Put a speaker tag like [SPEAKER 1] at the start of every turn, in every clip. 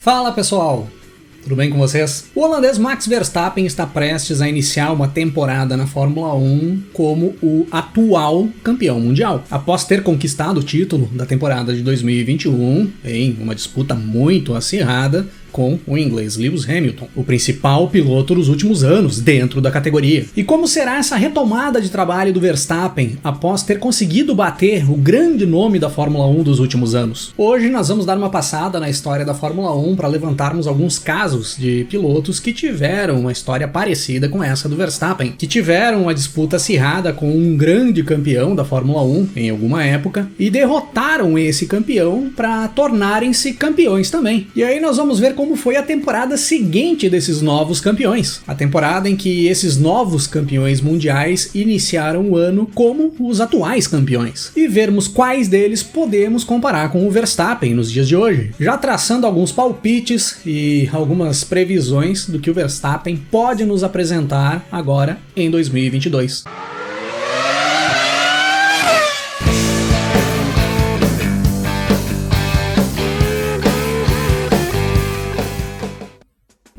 [SPEAKER 1] Fala pessoal, tudo bem com vocês? O holandês Max Verstappen está prestes a iniciar uma temporada na Fórmula 1 como o atual campeão mundial. Após ter conquistado o título da temporada de 2021 em uma disputa muito acirrada com o inglês Lewis Hamilton, o principal piloto dos últimos anos dentro da categoria. E como será essa retomada de trabalho do Verstappen após ter conseguido bater o grande nome da Fórmula 1 dos últimos anos? Hoje nós vamos dar uma passada na história da Fórmula 1 para levantarmos alguns casos de pilotos que tiveram uma história parecida com essa do Verstappen, que tiveram uma disputa acirrada com um grande campeão da Fórmula 1 em alguma época e derrotaram esse campeão para tornarem-se campeões também. E aí nós vamos ver como foi a temporada seguinte desses novos campeões. A temporada em que esses novos campeões mundiais iniciaram o ano como os atuais campeões. E vermos quais deles podemos comparar com o Verstappen nos dias de hoje. Já traçando alguns palpites e algumas previsões do que o Verstappen pode nos apresentar agora em 2022.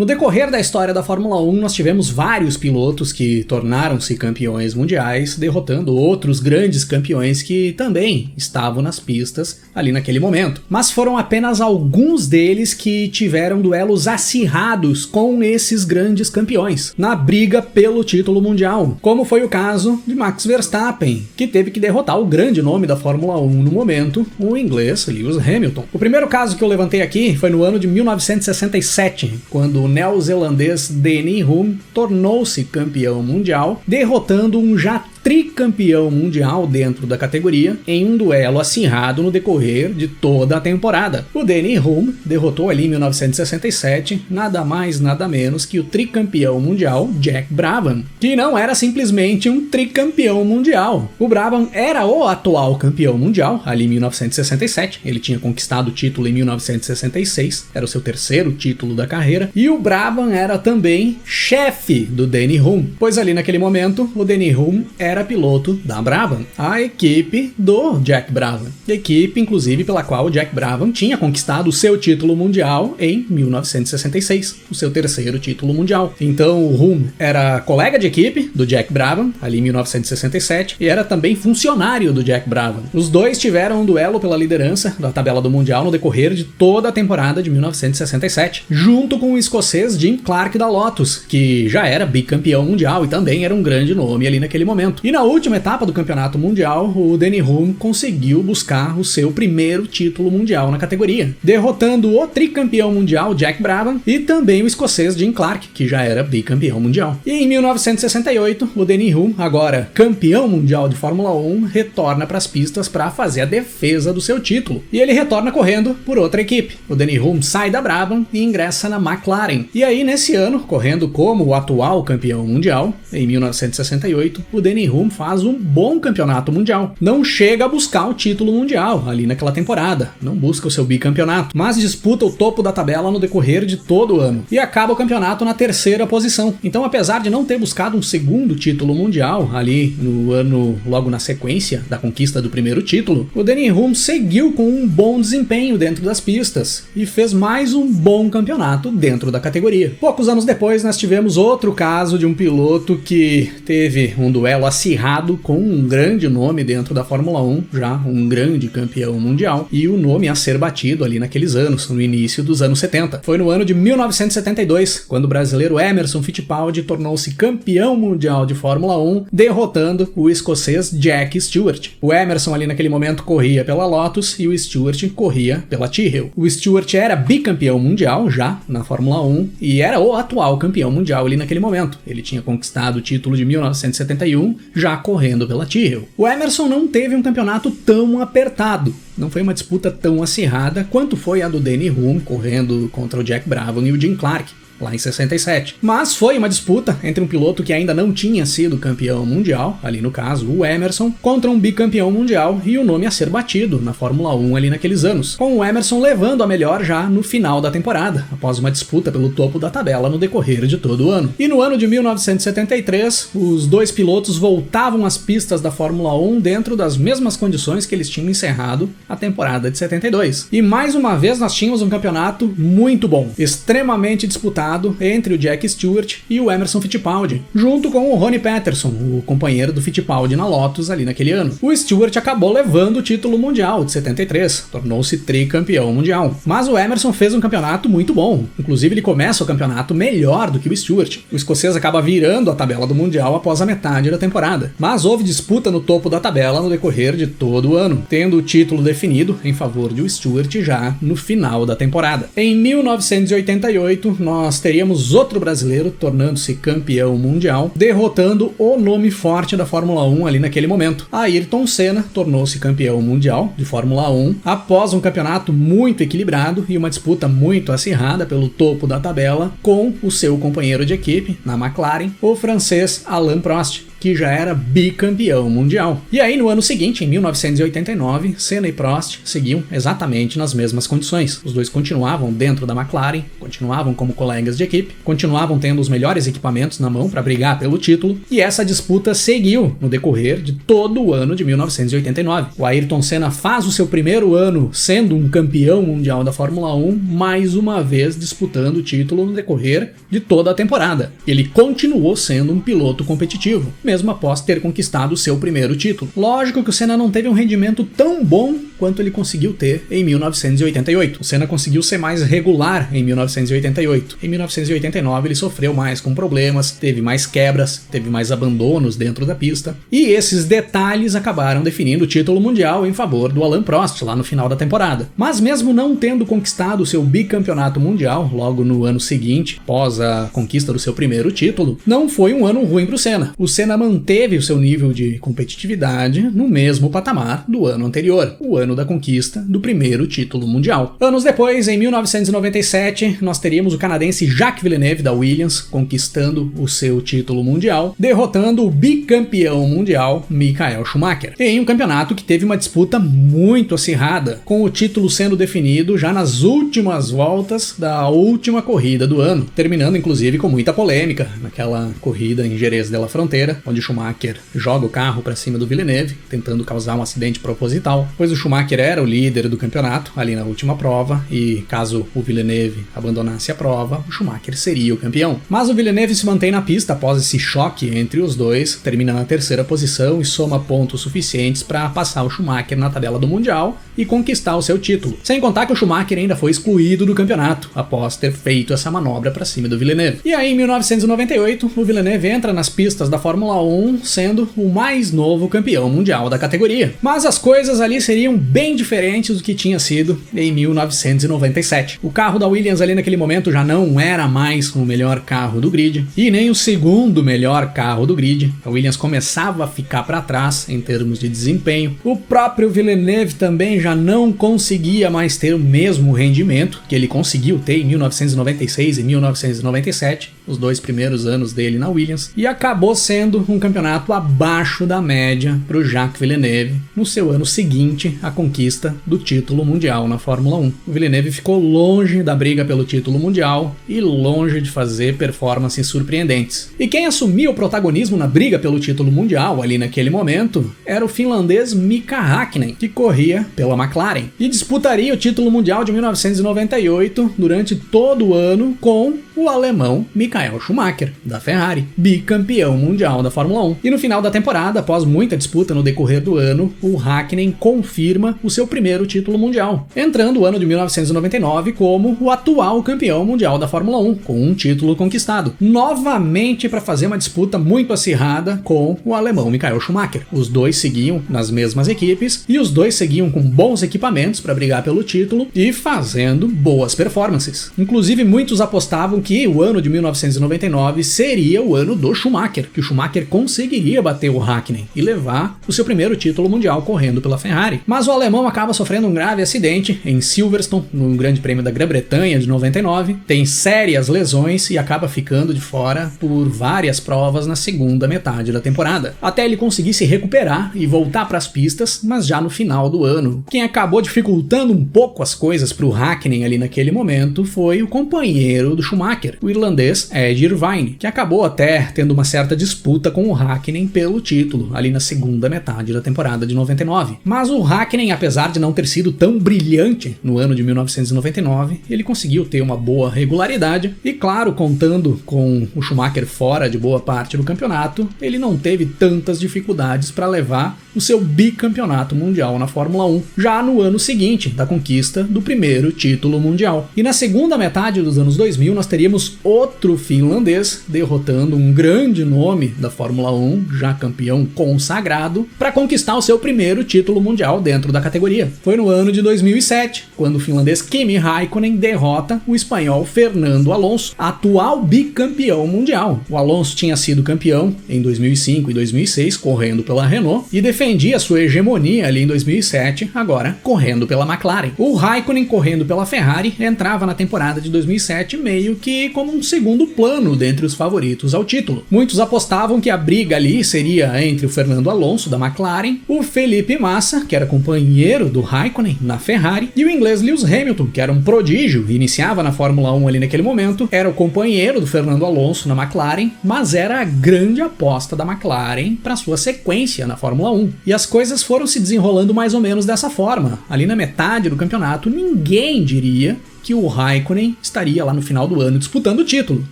[SPEAKER 1] No decorrer da história da Fórmula 1, nós tivemos vários pilotos que tornaram-se campeões mundiais, derrotando outros grandes campeões que também estavam nas pistas ali naquele momento. Mas foram apenas alguns deles que tiveram duelos acirrados com esses grandes campeões, na briga pelo título mundial, como foi o caso de Max Verstappen, que teve que derrotar o grande nome da Fórmula 1 no momento, o inglês Lewis Hamilton. O primeiro caso que eu levantei aqui foi no ano de 1967, quando o neozelandês Danny Hulme tornou-se campeão mundial, derrotando um já tricampeão mundial dentro da categoria em um duelo acirrado no decorrer de toda a temporada. O Danny Hulme derrotou ali em 1967 nada mais nada menos que o tricampeão mundial Jack Brabham, que não era simplesmente um tricampeão mundial. O Brabham era o atual campeão mundial ali em 1967, ele tinha conquistado o título em 1966, era o seu terceiro título da carreira, e o Brabham era também chefe do Danny Hulme, pois ali naquele momento o Danny Hulme era piloto da Brabham, a equipe do Jack Brabham, equipe inclusive pela qual o Jack Brabham tinha conquistado o seu título mundial em 1966, o seu terceiro título mundial. Então o Hulme era colega de equipe do Jack Brabham ali em 1967 e era também funcionário do Jack Brabham. Os dois tiveram um duelo pela liderança da tabela do mundial no decorrer de toda a temporada de 1967, junto com o escocês Jim Clark da Lotus, que já era bicampeão mundial e também era um grande nome ali naquele momento. E na última etapa do campeonato mundial, o Danny Hulme conseguiu buscar o seu primeiro título mundial na categoria, derrotando o tricampeão mundial Jack Brabham e também o escocês Jim Clark, que já era bicampeão mundial. E em 1968, o Danny Hulme, agora campeão mundial de Fórmula 1, retorna para as pistas para fazer a defesa do seu título. E ele retorna correndo por outra equipe. O Danny Hulme sai da Brabham e ingressa na McLaren. E aí, nesse ano, correndo como o atual campeão mundial, em 1968, o Danny Hulme faz um bom campeonato mundial. Não chega a buscar o título mundial ali naquela temporada, não busca o seu bicampeonato, mas disputa o topo da tabela no decorrer de todo o ano e acaba o campeonato na terceira posição. Então, apesar de não ter buscado um segundo título mundial ali no ano logo na sequência da conquista do primeiro título, o Danny Hulme seguiu com um bom desempenho dentro das pistas e fez mais um bom campeonato dentro da categoria. Poucos anos depois, nós tivemos outro caso de um piloto que teve um duelo acirrado com um grande nome dentro da Fórmula 1, já um grande campeão mundial, e o nome a ser batido ali naqueles anos, no início dos anos 70. Foi no ano de 1972, quando o brasileiro Emerson Fittipaldi tornou-se campeão mundial de Fórmula 1, derrotando o escocês Jack Stewart. O Emerson ali naquele momento corria pela Lotus e o Stewart corria pela Tyrrell. O Stewart era bicampeão mundial já na Fórmula 1 e era o atual campeão mundial ali naquele momento. Ele tinha conquistado o título de 1971 já correndo pela Tyrrell. O Emerson não teve um campeonato tão apertado, não foi uma disputa tão acirrada quanto foi a do Danny Hulme correndo contra o Jack Brabham e o Jim Clark. lá em 67. Mas foi uma disputa entre um piloto que ainda não tinha sido campeão mundial, ali no caso o Emerson, contra um bicampeão mundial e o nome a ser batido na Fórmula 1 ali naqueles anos, com o Emerson levando a melhor já no final da temporada, após uma disputa pelo topo da tabela no decorrer de todo o ano. E no ano de 1973, os dois pilotos voltavam às pistas da Fórmula 1 dentro das mesmas condições que eles tinham encerrado a temporada de 72. E mais uma vez nós tínhamos um campeonato muito bom, extremamente disputado entre o Jack Stewart e o Emerson Fittipaldi, junto com o Ronnie Peterson, o companheiro do Fittipaldi na Lotus ali naquele ano. O Stewart acabou levando o título mundial de 73, tornou-se tricampeão mundial. Mas o Emerson fez um campeonato muito bom, inclusive ele começa o campeonato melhor do que o Stewart. O escocês acaba virando a tabela do mundial após a metade da temporada, mas houve disputa no topo da tabela no decorrer de todo o ano, tendo o título definido em favor de Stewart já no final da temporada. Em 1988, nós teríamos outro brasileiro tornando-se campeão mundial, derrotando o nome forte da Fórmula 1 ali naquele momento. Ayrton Senna tornou-se campeão mundial de Fórmula 1 após um campeonato muito equilibrado e uma disputa muito acirrada pelo topo da tabela com o seu companheiro de equipe na McLaren, o francês Alain Prost, que já era bicampeão mundial. E aí no ano seguinte, em 1989, Senna e Prost seguiam exatamente nas mesmas condições. Os dois continuavam dentro da McLaren, continuavam como colegas de equipe, continuavam tendo os melhores equipamentos na mão para brigar pelo título, e essa disputa seguiu no decorrer de todo o ano de 1989. O Ayrton Senna faz o seu primeiro ano sendo um campeão mundial da Fórmula 1, mais uma vez disputando o título no decorrer de toda a temporada. Ele continuou sendo um piloto competitivo, mesmo após ter conquistado o seu primeiro título. Lógico que o Senna não teve um rendimento tão bom quanto ele conseguiu ter em 1988. O Senna conseguiu ser mais regular em 1988. Em 1989 ele sofreu mais com problemas, teve mais quebras, teve mais abandonos dentro da pista, e esses detalhes acabaram definindo o título mundial em favor do Alain Prost lá no final da temporada. Mas mesmo não tendo conquistado o seu bicampeonato mundial logo no ano seguinte, após a conquista do seu primeiro título, não foi um ano ruim para o Senna. O Senna manteve o seu nível de competitividade no mesmo patamar do ano anterior, o ano da conquista do primeiro título mundial. Anos depois, em 1997, nós teríamos o canadense Jacques Villeneuve da Williams conquistando o seu título mundial, derrotando o bicampeão mundial Michael Schumacher, em um campeonato que teve uma disputa muito acirrada, com o título sendo definido já nas últimas voltas da última corrida do ano, terminando inclusive com muita polêmica naquela corrida em Jerez de la Frontera, onde Schumacher joga o carro para cima do Villeneuve, tentando causar um acidente proposital, pois o Schumacher era o líder do campeonato ali na última prova, e caso o Villeneuve abandonasse a prova, o Schumacher seria o campeão. Mas o Villeneuve se mantém na pista após esse choque entre os dois, termina na terceira posição e soma pontos suficientes para passar o Schumacher na tabela do Mundial e conquistar o seu título. Sem contar que o Schumacher ainda foi excluído do campeonato, após ter feito essa manobra para cima do Villeneuve. E aí, em 1998, o Villeneuve entra nas pistas da Fórmula 1, sendo o mais novo campeão mundial da categoria. Mas as coisas ali seriam bem diferentes do que tinha sido em 1997. O carro da Williams ali naquele momento já não era mais o melhor carro do grid, e nem o segundo melhor carro do grid. A Williams começava a ficar para trás em termos de desempenho. O próprio Villeneuve também já não conseguia mais ter o mesmo rendimento que ele conseguiu ter em 1996 e 1997, os dois primeiros anos dele na Williams, e acabou sendo um campeonato abaixo da média para o Jacques Villeneuve no seu ano seguinte à conquista do título mundial na Fórmula 1. O Villeneuve ficou longe da briga pelo título mundial e longe de fazer performances surpreendentes. E quem assumiu o protagonismo na briga pelo título mundial ali naquele momento era o finlandês Mika Häkkinen, que corria pela McLaren e disputaria o título mundial de 1998 durante todo o ano com o alemão Michael Schumacher, da Ferrari, bicampeão mundial da Fórmula 1. E no final da temporada, após muita disputa no decorrer do ano, o Häkkinen confirma o seu primeiro título mundial, entrando o ano de 1999 como o atual campeão mundial da Fórmula 1, com um título conquistado, novamente para fazer uma disputa muito acirrada com o alemão Michael Schumacher. Os dois seguiam nas mesmas equipes e os dois seguiam com bons equipamentos para brigar pelo título e fazendo boas performances. Inclusive, muitos apostavam que o ano de 1999 seria o ano do Schumacher, que o Schumacher conseguiria bater o Häkkinen e levar o seu primeiro título mundial correndo pela Ferrari. Mas o alemão acaba sofrendo um grave acidente em Silverstone, no Grande Prêmio da Grã-Bretanha de 99, 99, tem sérias lesões e acaba ficando de fora por várias provas na segunda metade da temporada, até ele conseguir se recuperar e voltar para as pistas, mas já no final do ano. Quem acabou dificultando um pouco as coisas para o Hakkinen ali naquele momento foi o companheiro do Schumacher, o irlandês Ed Irvine, que acabou até tendo uma certa disputa com o Hakkinen pelo título ali na segunda metade da temporada de 99. Mas o Hakkinen, apesar de não ter sido tão brilhante no ano de 1999, ele conseguiu ter uma boa regularidade e, claro, contando com o Schumacher fora de boa parte do campeonato, ele não teve tantas dificuldades para levar o seu bicampeonato mundial na Fórmula 1, já no ano seguinte da conquista do primeiro título mundial. E na segunda metade dos anos 2000 nós teríamos outro finlandês derrotando um grande nome da Fórmula 1, já campeão consagrado, para conquistar o seu primeiro título mundial dentro da categoria. Foi no ano de 2007, quando o finlandês Kimi Räikkönen derrota o espanhol Fernando Alonso, atual bicampeão mundial. O Alonso tinha sido campeão em 2005 e 2006 correndo pela Renault e defendia sua hegemonia ali em 2007, agora correndo pela McLaren. O Räikkönen correndo pela Ferrari entrava na temporada de 2007 meio que como um segundo plano dentre os favoritos ao título. Muitos apostavam que a briga ali seria entre o Fernando Alonso da McLaren, o Felipe Massa, que era companheiro do Räikkönen na Ferrari, e o inglês Lewis Hamilton, que era um prodígio, iniciava na Fórmula 1 ali naquele momento, era o companheiro do Fernando Alonso na McLaren, mas era a grande aposta da McLaren para sua sequência na Fórmula 1. E as coisas foram se desenrolando mais ou menos dessa forma. Ali na metade do campeonato, ninguém diria que o Räikkönen estaria lá no final do ano disputando o título.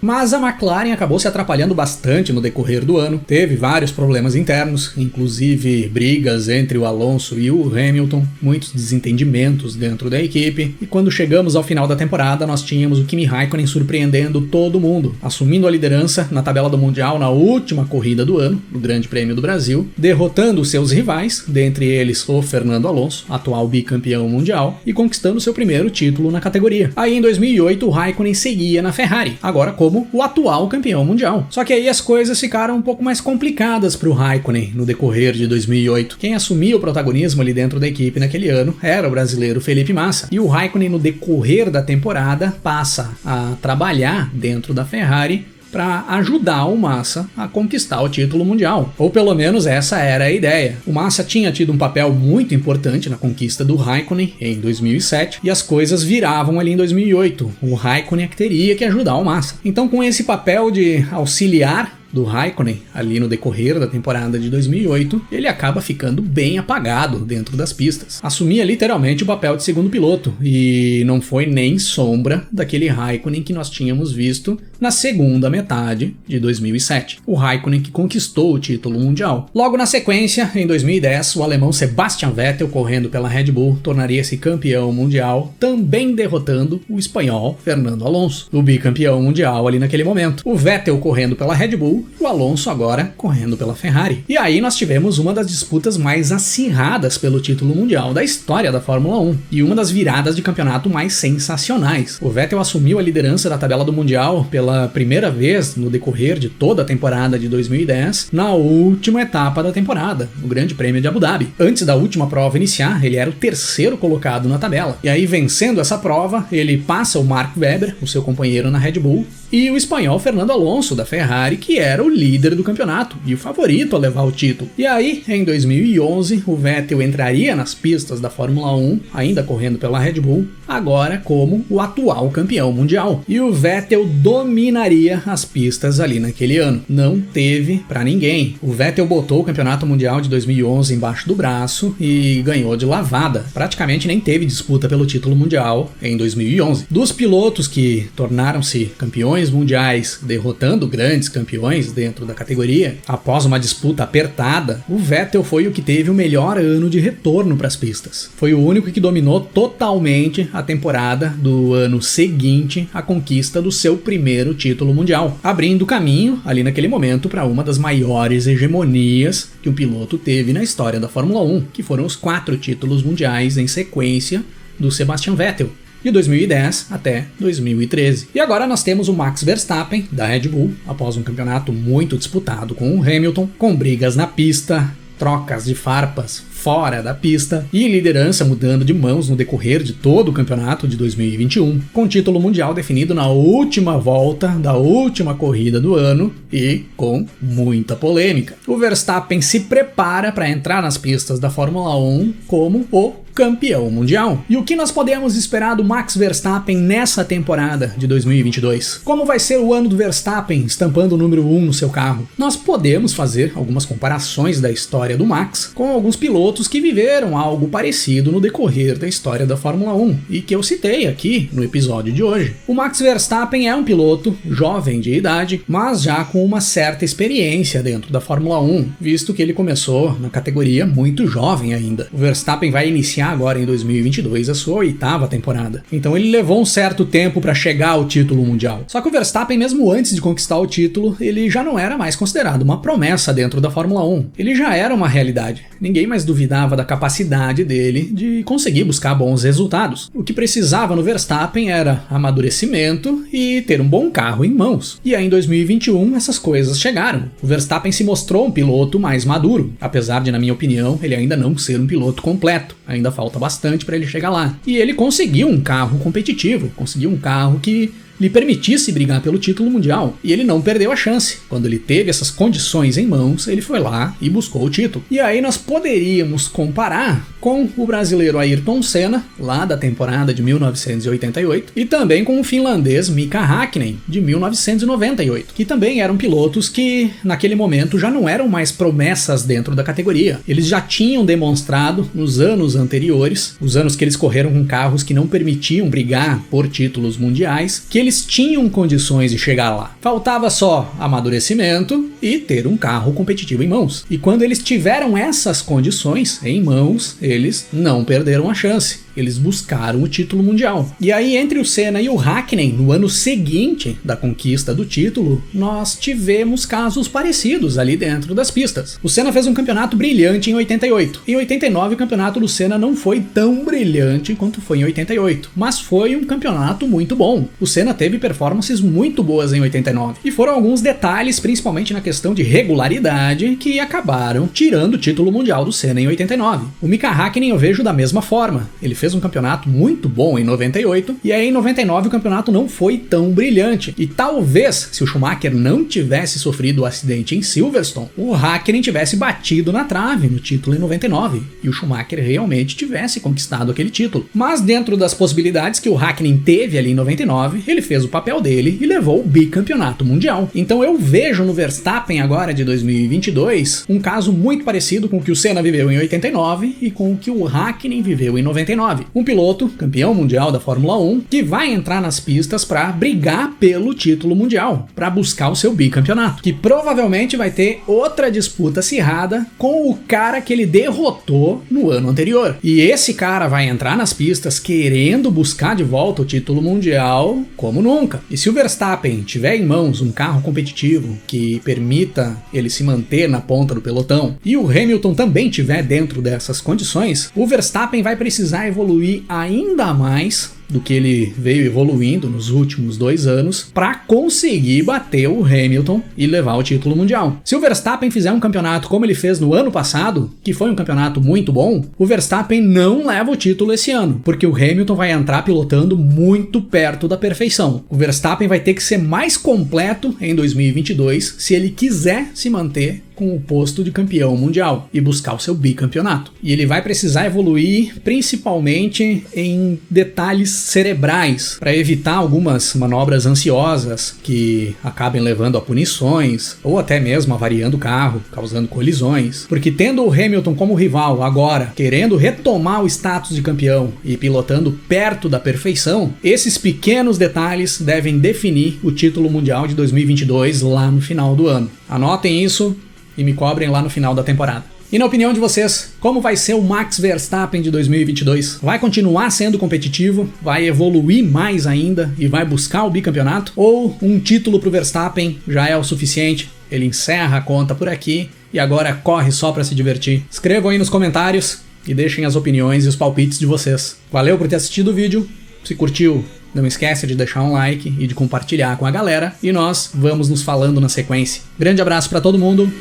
[SPEAKER 1] Mas a McLaren acabou se atrapalhando bastante no decorrer do ano, teve vários problemas internos, inclusive brigas entre o Alonso e o Hamilton, muitos desentendimentos dentro da equipe, e quando chegamos ao final da temporada nós tínhamos o Kimi Räikkönen surpreendendo todo mundo, assumindo a liderança na tabela do Mundial na última corrida do ano, no Grande Prêmio do Brasil, derrotando seus rivais, dentre eles o Fernando Alonso, atual bicampeão mundial, e conquistando seu primeiro título na categoria. Aí em 2008 o Räikkönen seguia na Ferrari, agora como o atual campeão mundial. Só que aí as coisas ficaram um pouco mais complicadas para o Räikkönen no decorrer de 2008. Quem assumia o protagonismo ali dentro da equipe naquele ano era o brasileiro Felipe Massa. E o Räikkönen no decorrer da temporada passa a trabalhar dentro da Ferrari para ajudar o Massa a conquistar o título mundial. Ou pelo menos essa era a ideia. O Massa tinha tido um papel muito importante na conquista do Räikkönen em 2007 e as coisas viravam ali em 2008. O Räikkönen é que teria que ajudar o Massa. Então, com esse papel de auxiliar do Räikkönen ali no decorrer da temporada de 2008, ele acaba ficando bem apagado dentro das pistas. Assumia literalmente o papel de segundo piloto e não foi nem sombra daquele Räikkönen que nós tínhamos visto na segunda metade de 2007. O Räikkönen que conquistou o título mundial. Logo na sequência, em 2010, o alemão Sebastian Vettel, correndo pela Red Bull, tornaria-se campeão mundial, também derrotando o espanhol Fernando Alonso, o bicampeão mundial ali naquele momento. O Vettel correndo pela Red Bull e o Alonso agora correndo pela Ferrari. E aí nós tivemos uma das disputas mais acirradas pelo título mundial da história da Fórmula 1 e uma das viradas de campeonato mais sensacionais. O Vettel assumiu a liderança da tabela do Mundial pela primeira vez no decorrer de toda a temporada de 2010, na última etapa da temporada, no Grande Prêmio de Abu Dhabi. Antes da última prova iniciar, ele era o terceiro colocado na tabela. E aí, vencendo essa prova, ele passa o Mark Webber, o seu companheiro na Red Bull, e o espanhol Fernando Alonso, da Ferrari, que era o líder do campeonato e o favorito a levar o título. E aí, em 2011, o Vettel entraria nas pistas da Fórmula 1, ainda correndo pela Red Bull, agora como o atual campeão mundial. E o Vettel dominaria as pistas ali naquele ano. Não teve pra ninguém. O Vettel botou o campeonato mundial de 2011 embaixo do braço e ganhou de lavada. Praticamente nem teve disputa pelo título mundial em 2011. Dos pilotos que tornaram-se campeões mundiais, derrotando grandes campeões dentro da categoria, após uma disputa apertada, o Vettel foi o que teve o melhor ano de retorno para as pistas. Foi o único que dominou totalmente a temporada do ano seguinte à conquista do seu primeiro título mundial, abrindo caminho ali naquele momento para uma das maiores hegemonias que um piloto teve na história da Fórmula 1, que foram os 4 títulos mundiais em sequência do Sebastian Vettel, de 2010 até 2013. E agora nós temos o Max Verstappen, da Red Bull, após um campeonato muito disputado com o Hamilton, com brigas na pista, trocas de farpas fora da pista e liderança mudando de mãos no decorrer de todo o campeonato de 2021, com o título mundial definido na última volta da última corrida do ano e com muita polêmica. O Verstappen se prepara para entrar nas pistas da Fórmula 1 como o campeão mundial. E o que nós podemos esperar do Max Verstappen nessa temporada de 2022? Como vai ser o ano do Verstappen estampando o número 1 no seu carro? Nós podemos fazer algumas comparações da história do Max com alguns pilotos que viveram algo parecido no decorrer da história da Fórmula 1 e que eu citei aqui no episódio de hoje. O Max Verstappen é um piloto jovem de idade, mas já com uma certa experiência dentro da Fórmula 1, visto que ele começou na categoria muito jovem ainda. O Verstappen vai iniciar agora em 2022 a sua 8ª temporada. Então ele levou um certo tempo para chegar ao título mundial. Só que o Verstappen, mesmo antes de conquistar o título, ele já não era mais considerado uma promessa dentro da Fórmula 1. Ele já era uma realidade. Ninguém mais duvidava da capacidade dele de conseguir buscar bons resultados. O que precisava no Verstappen era amadurecimento e ter um bom carro em mãos. E aí em 2021 essas coisas chegaram. O Verstappen se mostrou um piloto mais maduro, apesar de, na minha opinião, ele ainda não ser um piloto completo. Ainda falta bastante para ele chegar lá. E ele conseguiu um carro competitivo, conseguiu um carro que lhe permitisse brigar pelo título mundial. E ele não perdeu a chance. Quando ele teve essas condições em mãos, ele foi lá e buscou o título. E aí nós poderíamos comparar com o brasileiro Ayrton Senna, lá da temporada de 1988, e também com o finlandês Mika Häkkinen, de 1998, que também eram pilotos que, naquele momento, já não eram mais promessas dentro da categoria. Eles já tinham demonstrado, nos anos anteriores, os anos que eles correram com carros que não permitiam brigar por títulos mundiais, que eles tinham condições de chegar lá. Faltava só amadurecimento e ter um carro competitivo em mãos. E quando eles tiveram essas condições em mãos, eles não perderam a chance. Eles buscaram o título mundial. E aí, entre o Senna e o Häkkinen, no ano seguinte da conquista do título, nós tivemos casos parecidos ali dentro das pistas. O Senna fez um campeonato brilhante em 88. Em 89, o campeonato do Senna não foi tão brilhante quanto foi em 88, mas foi um campeonato muito bom. O Senna teve performances muito boas em 89. E foram alguns detalhes, principalmente na questão de regularidade, que acabaram tirando o título mundial do Senna em 89. O Mika Häkkinen eu vejo da mesma forma. Ele fez um campeonato muito bom em 98, e aí em 99 o campeonato não foi tão brilhante. E talvez, se o Schumacher não tivesse sofrido o acidente em Silverstone, o Häkkinen tivesse batido na trave no título em 99, e o Schumacher realmente tivesse conquistado aquele título. Mas dentro das possibilidades que o Häkkinen teve ali em 99, ele fez o papel dele e levou o bicampeonato mundial. Então eu vejo no Verstappen agora de 2022 um caso muito parecido com o que o Senna viveu em 89 e com o que o Häkkinen viveu em 99. Um piloto, campeão mundial da Fórmula 1, que vai entrar nas pistas para brigar pelo título mundial, para buscar o seu bicampeonato, que provavelmente vai ter outra disputa acirrada com o cara que ele derrotou no ano anterior. E esse cara vai entrar nas pistas querendo buscar de volta o título mundial como nunca. E se o Verstappen tiver em mãos um carro competitivo que permita ele se manter na ponta do pelotão, e o Hamilton também tiver dentro dessas condições, o Verstappen vai precisar evoluir ainda mais do que ele veio evoluindo nos últimos 2 anos para conseguir bater o Hamilton e levar o título mundial. Se o Verstappen fizer um campeonato como ele fez no ano passado, que foi um campeonato muito bom, o Verstappen não leva o título esse ano, porque o Hamilton vai entrar pilotando muito perto da perfeição. O Verstappen vai ter que ser mais completo em 2022 se ele quiser se manter com o posto de campeão mundial e buscar o seu bicampeonato. E ele vai precisar evoluir principalmente em detalhes cerebrais para evitar algumas manobras ansiosas que acabem levando a punições ou até mesmo avariando o carro, causando colisões. Porque tendo o Hamilton como rival agora, querendo retomar o status de campeão e pilotando perto da perfeição, esses pequenos detalhes devem definir o título mundial de 2022 lá no final do ano. Anotem isso e me cobrem lá no final da temporada. E na opinião de vocês, como vai ser o Max Verstappen de 2022? Vai continuar sendo competitivo? Vai evoluir mais ainda e vai buscar o bicampeonato? Ou um título pro Verstappen já é o suficiente? Ele encerra a conta por aqui e agora corre só para se divertir? Escrevam aí nos comentários e deixem as opiniões e os palpites de vocês. Valeu por ter assistido o vídeo. Se curtiu, não esquece de deixar um like e de compartilhar com a galera. E nós vamos nos falando na sequência. Grande abraço para todo mundo.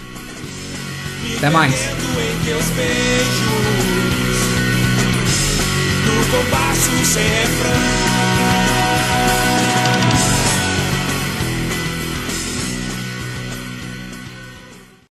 [SPEAKER 1] Até mais.
[SPEAKER 2] baixo sem refrão.